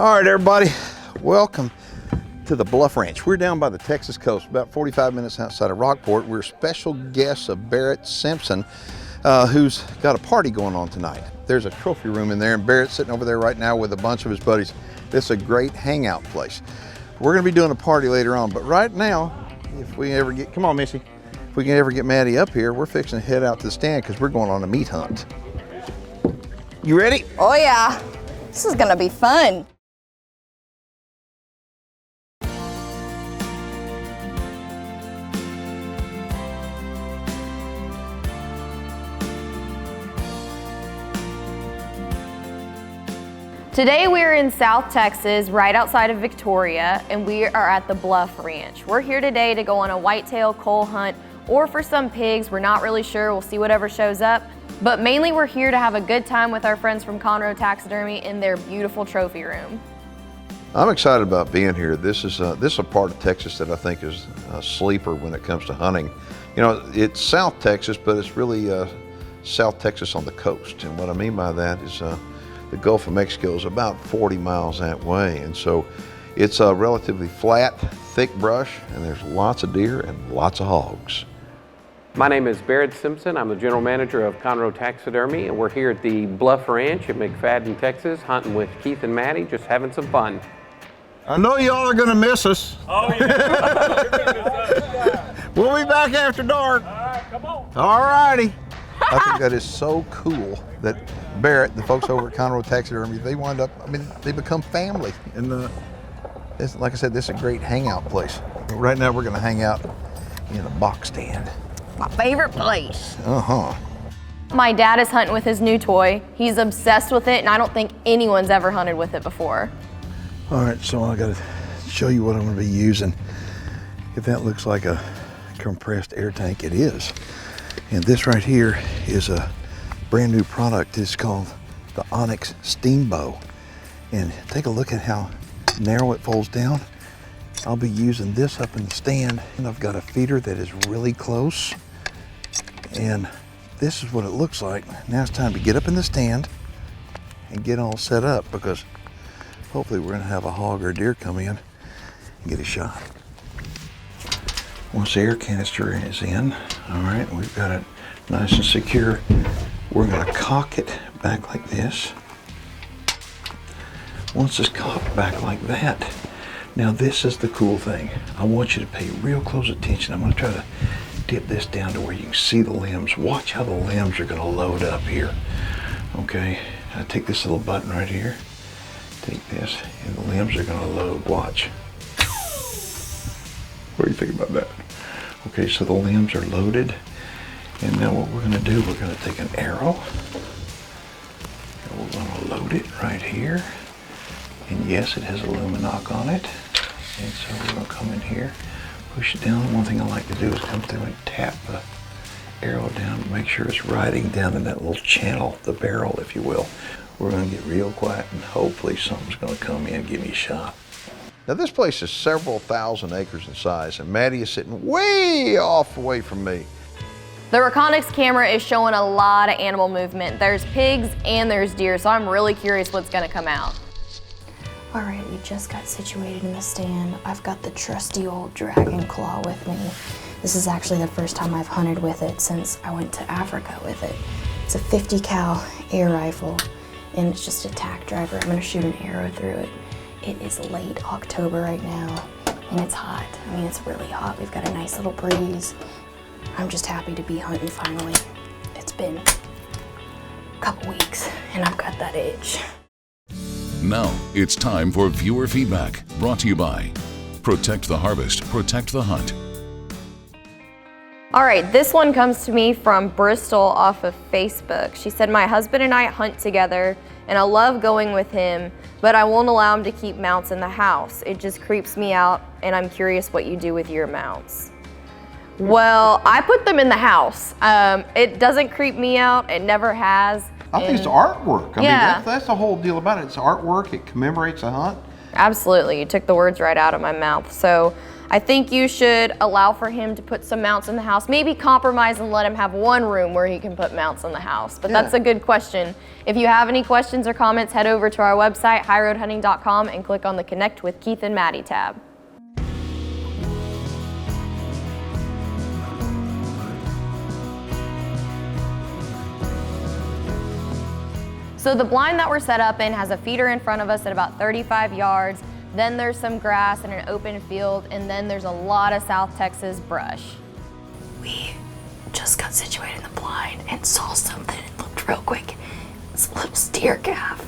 All right, everybody, welcome to the Bluff Ranch. We're down by the Texas coast, about 45 minutes outside of Rockport. We're special guests of Barret Simpson, who's got a party going on tonight. There's a trophy room in there, and Barret's sitting over there right now with a bunch of his buddies. This is a great hangout place. We're gonna be doing a party later on, but right now, if we ever get, come on, Missy, if we can ever get Maddie up here, we're fixing to head out to the stand because we're going on a meat hunt. You ready? Oh yeah, this is gonna be fun. Today we're in South Texas, right outside of Victoria, and we are at the Bluff Ranch. We're here today to go on a whitetail coal hunt or for some pigs. We're not really sure. We'll see whatever shows up. But mainly we're here to have a good time with our friends from Conroe Taxidermy in their beautiful trophy room. I'm excited about being here. This is a part of Texas that I think is a sleeper when it comes to hunting. You know, it's South Texas, but it's really South Texas on the coast. And what I mean by that is the Gulf of Mexico is about 40 miles that way. And so it's a relatively flat, thick brush, and there's lots of deer and lots of hogs. My name is Barret Simpson. I'm the general manager of Conroe Taxidermy, and we're here at the Bluff Ranch in McFadden, Texas, hunting with Keith and Maddie, just having some fun. I know y'all are gonna miss us. Oh yeah. We'll be back after dark. All right, come on. All righty. I think that is so cool that Barret, the folks over at Conroe Taxidermy, they wind up, I mean, they become family. And like I said, this is a great hangout place. Right now we're gonna hang out in a box stand. My favorite place. Uh-huh. My dad is hunting with his new toy. He's obsessed with it, and I don't think anyone's ever hunted with it before. All right, so I gotta show you what I'm gonna be using. If that looks like a compressed air tank, it is. And this right here is a brand new product. It's called the Onyx Steam Bow. And take a look at how narrow it folds down. I'll be using this up in the stand, and I've got a feeder that is really close. And this is what it looks like. Now it's time to get up in the stand and get all set up, because hopefully we're gonna have a hog or a deer come in and get a shot. Once the air canister is in, all right, we've got it nice and secure. We're gonna cock it back like this. Once it's cocked back like that, now this is the cool thing. I want you to pay real close attention. I'm gonna try to dip this down to where you can see the limbs. Watch how the limbs are gonna load up here. Okay, I take this little button right here, take this, and the limbs are gonna load. Watch. What do you think about that? Okay, so the limbs are loaded. And now what we're gonna do, we're gonna take an arrow, and we're gonna load it right here. And yes, it has a luminoc on it. And so we're gonna come in here, push it down. One thing I like to do is come through and tap the arrow down to make sure it's riding down in that little channel, the barrel, if you will. We're gonna get real quiet, and hopefully something's gonna come in and give me a shot. Now this place is several thousand acres in size, and Maddie is sitting way off away from me. The Reconyx camera is showing a lot of animal movement. There's pigs and there's deer, so I'm really curious what's gonna come out. All right, we just got situated in the stand. I've got the trusty old dragon claw with me. This is actually the first time I've hunted with it since I went to Africa with it. It's a 50 cal air rifle, and it's just a tack driver. I'm gonna shoot an arrow through it. It is late October right now, and it's hot. I mean, it's really hot. We've got a nice little breeze. I'm just happy to be hunting finally. It's been a couple weeks, and I've got that itch. Now it's time for viewer feedback, brought to you by Protect the Harvest, Protect the Hunt. All right, this one comes to me from Bristol off of Facebook. She said, my husband and I hunt together, and I love going with him, but I won't allow him to keep mounts in the house. It just creeps me out, and I'm curious what you do with your mounts. Well, I put them in the house. It doesn't creep me out. It never has. I think it's artwork. I Yeah. mean, that's the whole deal about it. It's artwork. It commemorates a hunt. Absolutely. You took the words right out of my mouth. So I think you should allow for him to put some mounts in the house. Maybe compromise and let him have one room where he can put mounts in the house. But that's a good question. If you have any questions or comments, head over to our website, highroadhunting.com, and click on the Connect with Keith and Maddie tab. So the blind that we're set up in has a feeder in front of us at about 35 yards. Then there's some grass and an open field, and then there's a lot of South Texas brush. We just got situated in the blind and saw something. It looked real quick. It's a little steer calf,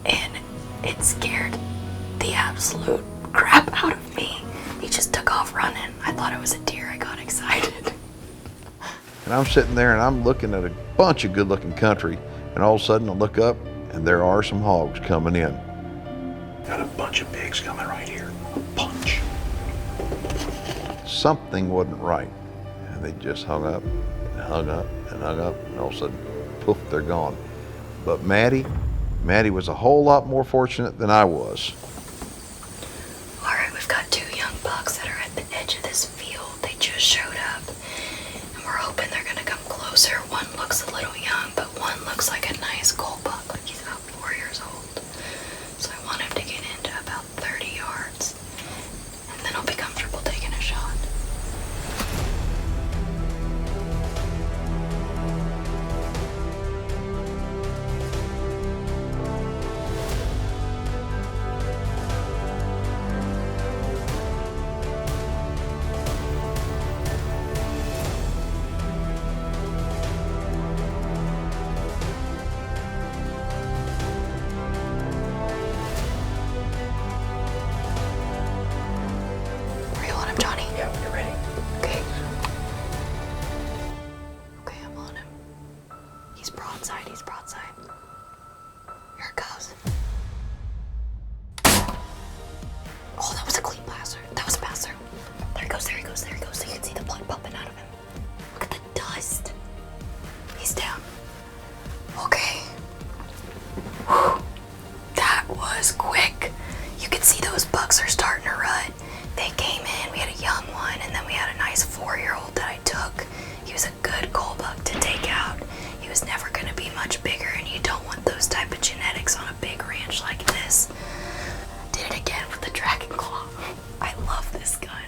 and it scared the absolute crap out of me. He just took off running. I thought it was a deer. I got excited. And I'm sitting there and I'm looking at a bunch of good looking country, and all of a sudden I look up and there are some hogs coming in. Got a bunch of pigs coming right here, a bunch. Something wasn't right. And they just hung up and hung up and hung up, and all of a sudden, poof, they're gone. But Maddie was a whole lot more fortunate than I was. All right, we've got 2 young bucks that are at the edge of this field. They just showed up, and we're hoping they're gonna come closer. One looks a little young, but one looks like a nice coal buck, like he's about 4 years old. So I want him to get into about 30 yards, and then I'll be comfortable taking a shot. Are you on him, Johnny? Yeah, you're ready. Okay. Okay, I'm on him. He's broadside, he's broadside. Here it goes. Oh, that was a clean passer. That was a passer. There he goes, there he goes, there he goes. So you can see the blood pumping out of him. Look at the dust. He's down. Okay. Whew. That was quick. You can see those bucks are starting to rut. They came in, we had a young one, and then we had a nice 4-year-old that I took. He was a good coal buck to take out. He was never gonna be much bigger, and you don't want those type of genetics on a big ranch like this. Did it again with the dragon claw. I love this gun.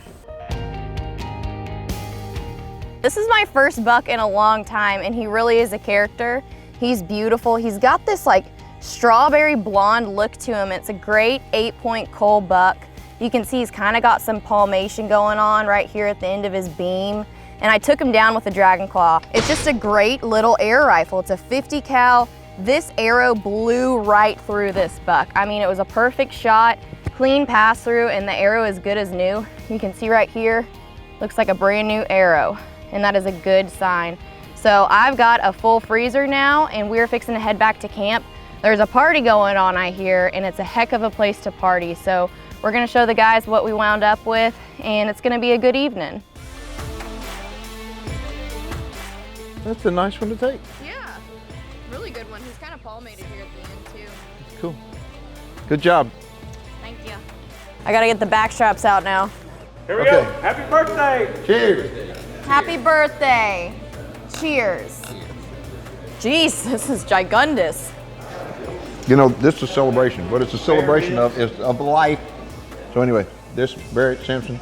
This is my first buck in a long time, and he really is a character. He's beautiful. He's got this like strawberry blonde look to him. It's a great 8-point coal buck. You can see he's kind of got some palmation going on right here at the end of his beam. And I took him down with a dragon claw. It's just a great little air rifle. It's a 50 cal. This arrow blew right through this buck. I mean, it was a perfect shot, clean pass through, and the arrow is good as new. You can see right here, looks like a brand new arrow, and that is a good sign. So I've got a full freezer now, and we're fixing to head back to camp. There's a party going on, I hear, and it's a heck of a place to party. So we're gonna show the guys what we wound up with, and it's gonna be a good evening. That's a nice one to take. Yeah, really good one. He's kind of palmated here at the end too. Cool. Good job. Thank you. I gotta get the back straps out now. Here we go. Happy birthday. Cheers. Happy birthday. Cheers. Jeez, this is gigundous. You know, this is a celebration. What it's a celebration of is of life. So anyway, this Barret Simpson,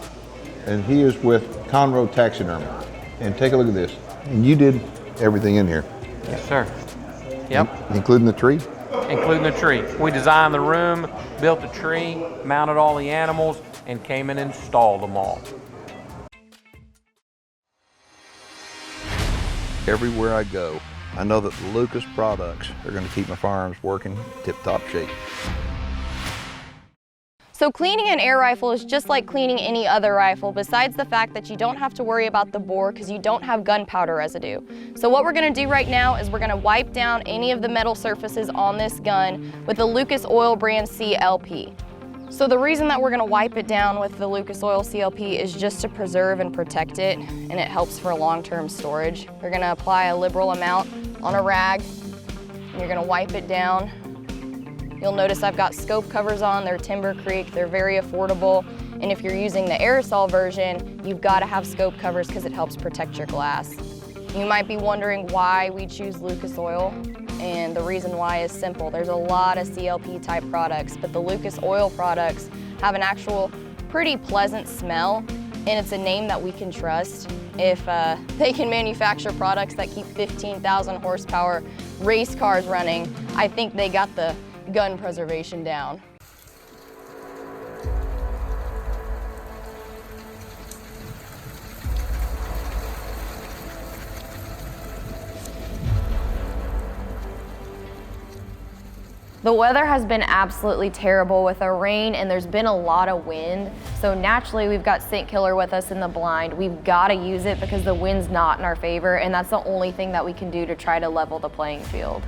and he is with Conroe Taxidermy. And take a look at this. And you did everything in here. Yes, sir. Yep. Including the tree? Including the tree. We designed the room, built the tree, mounted all the animals, and came and installed them all. Everywhere I go, I know that the Lucas products are going to keep my firearms working tip-top shape. So cleaning an air rifle is just like cleaning any other rifle, besides the fact that you don't have to worry about the bore because you don't have gunpowder residue. So what we're gonna do right now is we're gonna wipe down any of the metal surfaces on this gun with the Lucas Oil brand CLP. So the reason that we're gonna wipe it down with the Lucas Oil CLP is just to preserve and protect it, and it helps for long-term storage. You're gonna apply a liberal amount on a rag, and you're gonna wipe it down. You'll notice I've got scope covers on, they're Timber Creek, they're very affordable, And if you're using the aerosol version, you've got to have scope covers because it helps protect your glass. You might be wondering why we choose Lucas Oil, and the reason why is simple. There's a lot of CLP type products, but the Lucas Oil products have an actual pretty pleasant smell, and it's a name that we can trust. If they can manufacture products that keep 15,000 horsepower race cars running, I think they got the gun preservation down. The weather has been absolutely terrible with the rain, and there's been a lot of wind. So naturally, we've got Scent Killer with us in the blind. We've got to use it because the wind's not in our favor, and that's the only thing that we can do to try to level the playing field.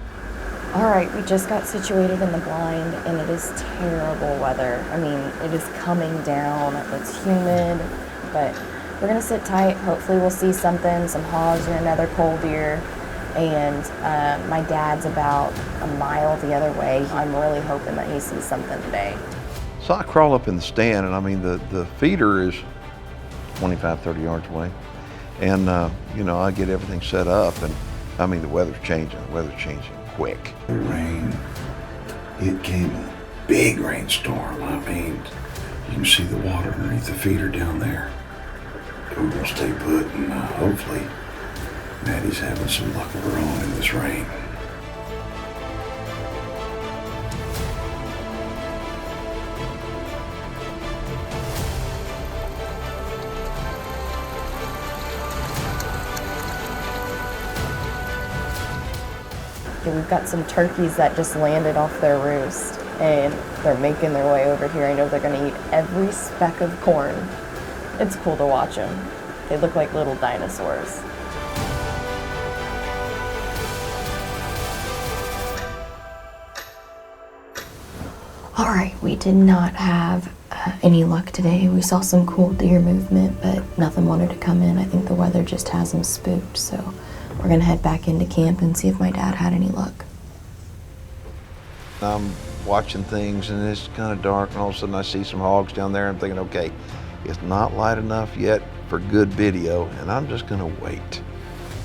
All right, we just got situated in the blind, and it is terrible weather. I mean, it is coming down, it's humid, but we're gonna sit tight. Hopefully we'll see something, some hogs or another coal deer. And my dad's about a mile the other way. I'm really hoping that he sees something today. So I crawl up in the stand, and I mean, the feeder is 25, 30 yards away. And, you know, I get everything set up, and I mean, the weather's changing quick. The rain, it came a big rainstorm. I mean, you can see the water underneath the feeder down there. But we're gonna stay put, and hopefully Maddie's having some luck of her own in this rain. We've got some turkeys that just landed off their roost, and they're making their way over here. I know they're gonna eat every speck of corn. It's cool to watch them. They look like little dinosaurs. All right, we did not have any luck today. We saw some cool deer movement, but nothing wanted to come in. I think the weather just has them spooked, so we're gonna head back into camp and see if my dad had any luck. I'm watching things, and it's kind of dark, and all of a sudden I see some hogs down there. I'm thinking, okay, it's not light enough yet for good video, and I'm just gonna wait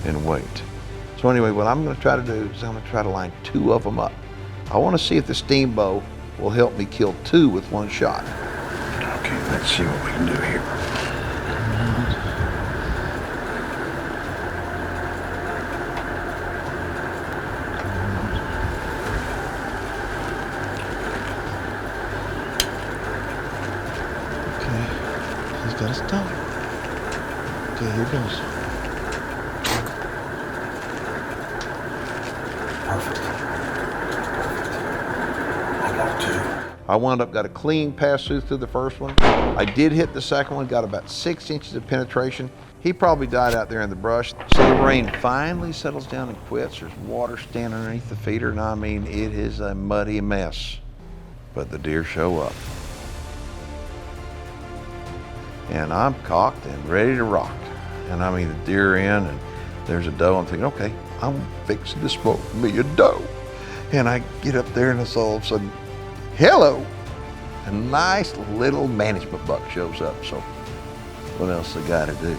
and wait. So anyway, what I'm gonna try to do is I'm gonna try to line 2 of them up. I wanna see if the steam bow will help me kill 2 with 1 shot. Okay, let's see what we can do here. Okay, he's got to stop. Okay, here goes. Perfect. I got 2. I wound up got a clean pass through the first one. I did hit the second one, got about 6 inches of penetration. He probably died out there in the brush. So the rain finally settles down and quits. There's water standing underneath the feeder, and I mean, it is a muddy mess. But the deer show up. And I'm cocked and ready to rock. And I mean, the deer in, and there's a doe. I'm thinking, okay, I'm fixing to smoke me a doe. And I get up there, and it's all of a sudden, hello! A nice little management buck shows up, so what else they gotta do?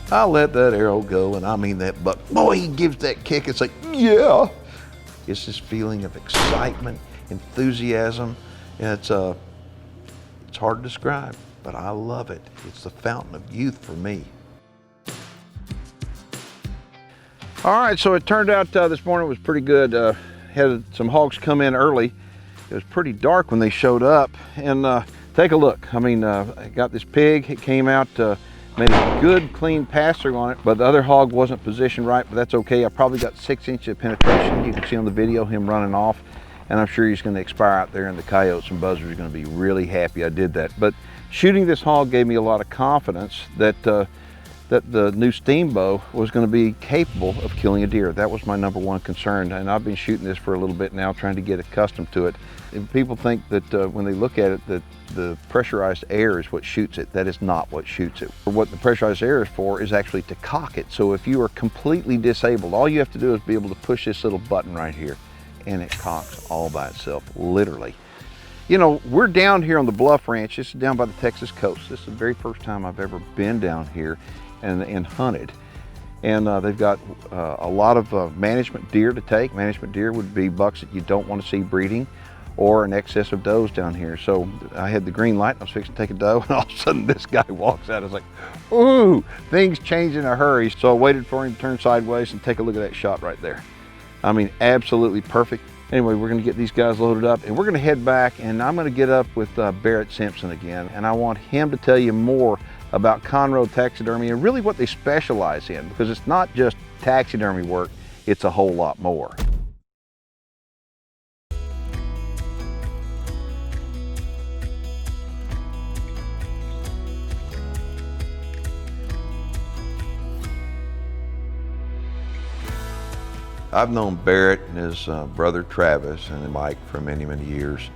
I let that arrow go, and I mean that buck, boy, he gives that kick. It's like, yeah. It's this feeling of excitement, enthusiasm. And it's hard to describe, but I love it. It's the fountain of youth for me. All right, so it turned out this morning was pretty good. Had some hogs come in early. It was pretty dark when they showed up, and take a look. I mean, I got this pig. It came out, made a good clean pass through on it, but the other hog wasn't positioned right, but that's okay. I probably got 6 inches of penetration. You can see on the video him running off, and I'm sure he's gonna expire out there, and the coyotes and buzzards are gonna be really happy I did that. But shooting this hog gave me a lot of confidence that that the new steam bow was going to be capable of killing a deer. That was my number one concern, and I've been shooting this for a little bit now, trying to get accustomed to it. And people think that when they look at it that the pressurized air is what shoots it. That is not what shoots it. What the pressurized air is for is actually to cock it. So if you are completely disabled, all you have to do is be able to push this little button right here, and it cocks all by itself, literally. You know, we're down here on the Bluff Ranch. This is down by the Texas coast. This is the very first time I've ever been down here and hunted. And they've got a lot of management deer to take. Management deer would be bucks that you don't want to see breeding, or an excess of does down here. So I had the green light, I was fixing to take a doe, and all of a sudden this guy walks out. I was like, ooh, things change in a hurry. So I waited for him to turn sideways and take a look at that shot right there. I mean, absolutely perfect. Anyway, we're gonna get these guys loaded up, and we're gonna head back, and I'm gonna get up with Barret Simpson again, and I want him to tell you more about Conroe taxidermy and really what they specialize in, because it's not just taxidermy work, it's a whole lot more. I've known Barret and his brother Travis and Mike for many, many years.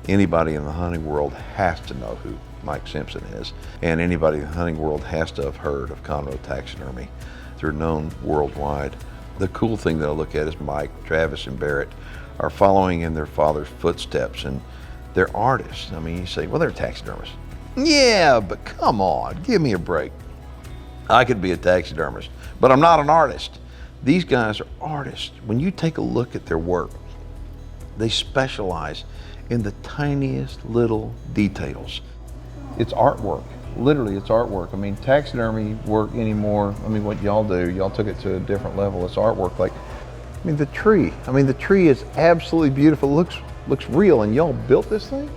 Anybody in the hunting world has to know who Mike Simpson is, and anybody in the hunting world has to have heard of Conroe taxidermy. They're known worldwide. The cool thing that I look at is Mike, Travis, and Barret are following in their father's footsteps, and they're artists. I mean, you say, well, they're taxidermists. Yeah, but come on, give me a break. I could be a taxidermist, but I'm not an artist. These guys are artists. When you take a look at their work, they specialize in the tiniest little details. It's artwork. Literally, it's artwork. I mean, taxidermy work anymore, I mean, what y'all do, y'all took it to a different level. It's artwork. Like, I mean, the tree. I mean, the tree is absolutely beautiful. It looks real, and y'all built this thing?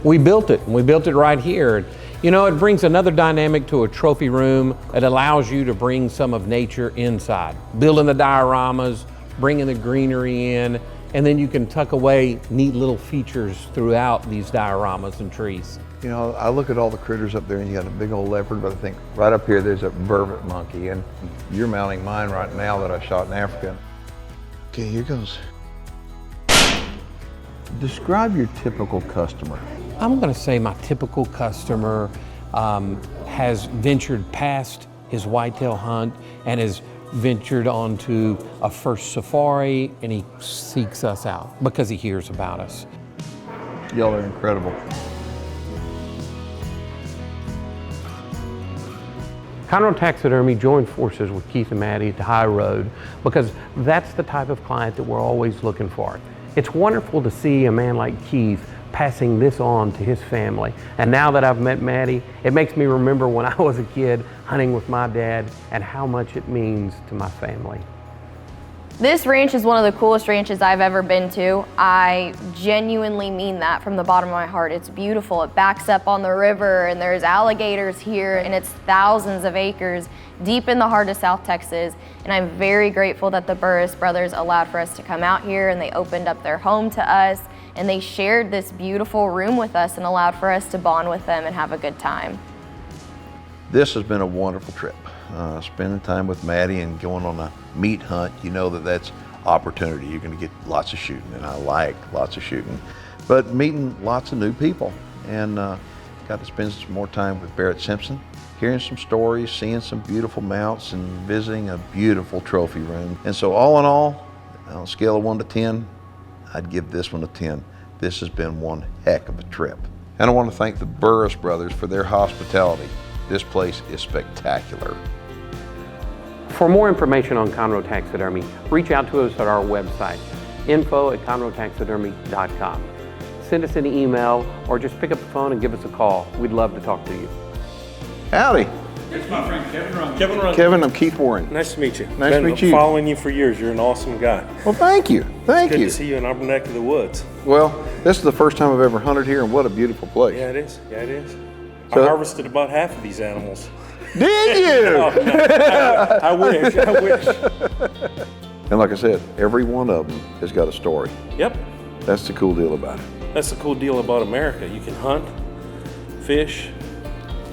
We built it, and we built it right here. You know, it brings another dynamic to a trophy room. It allows you to bring some of nature inside. Building the dioramas, bringing the greenery in, and then you can tuck away neat little features throughout these dioramas and trees. You know, I look at all the critters up there, and you got a big old leopard, but I think right up here there's a Barret monkey, and you're mounting mine right now that I shot in Africa. Okay, here goes. Describe your typical customer. I'm going to say my typical customer has ventured past his whitetail hunt and has ventured onto a first safari, and he seeks us out because he hears about us. Y'all are incredible. Conroe Taxidermy joined forces with Keith and Maddie at the High Road because that's the type of client that we're always looking for. It's wonderful to see a man like Keith passing this on to his family. And now that I've met Maddie, it makes me remember when I was a kid hunting with my dad and how much it means to my family. This ranch is one of the coolest ranches I've ever been to. I genuinely mean that from the bottom of my heart. It's beautiful. It backs up on the river, and there's alligators here, and it's thousands of acres deep in the heart of South Texas. And I'm very grateful that the Burris brothers allowed for us to come out here, and they opened up their home to us, and they shared this beautiful room with us and allowed for us to bond with them and have a good time. This has been a wonderful trip. Spending time with Maddie and going on a meat hunt, you know that's opportunity. You're going to get lots of shooting, and I like lots of shooting. But meeting lots of new people, and got to spend some more time with Barret Simpson, hearing some stories, seeing some beautiful mounts, and visiting a beautiful trophy room. And so all in all, on a scale of 1 to 10, I'd give this one a 10. This has been one heck of a trip. And I want to thank the Burris brothers for their hospitality. This place is spectacular. For more information on Conroe Taxidermy, reach out to us at our website, info@conroetaxidermy.com. Send us an email or just pick up the phone and give us a call. We'd love to talk to you. Howdy. It's my friend Kevin Run. Kevin Run. Kevin, I'm Keith Warren. Nice to meet you. Nice to meet you. Been following you for years. You're an awesome guy. Well, thank you. Thank Good you. to see you in our neck of the woods. Well, this is the first time I've ever hunted here, and what a beautiful place. Yeah, it is. Yeah, it is. So- I harvested about half of these animals. Did you? Oh, no. I wish. I wish. And like I said, every one of them has got a story. Yep. That's the cool deal about it. That's the cool deal about America. You can hunt, fish,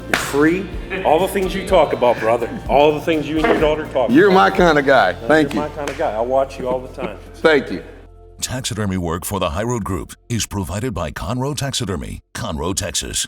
you're free. All the things you talk about, brother. All the things you and your daughter talk You're about. my kind of guy. Thank you. You're my kind of guy. I watch you all the time. Thank you. Taxidermy work for the High Road Group is provided by Conroe Taxidermy, Conroe, Texas.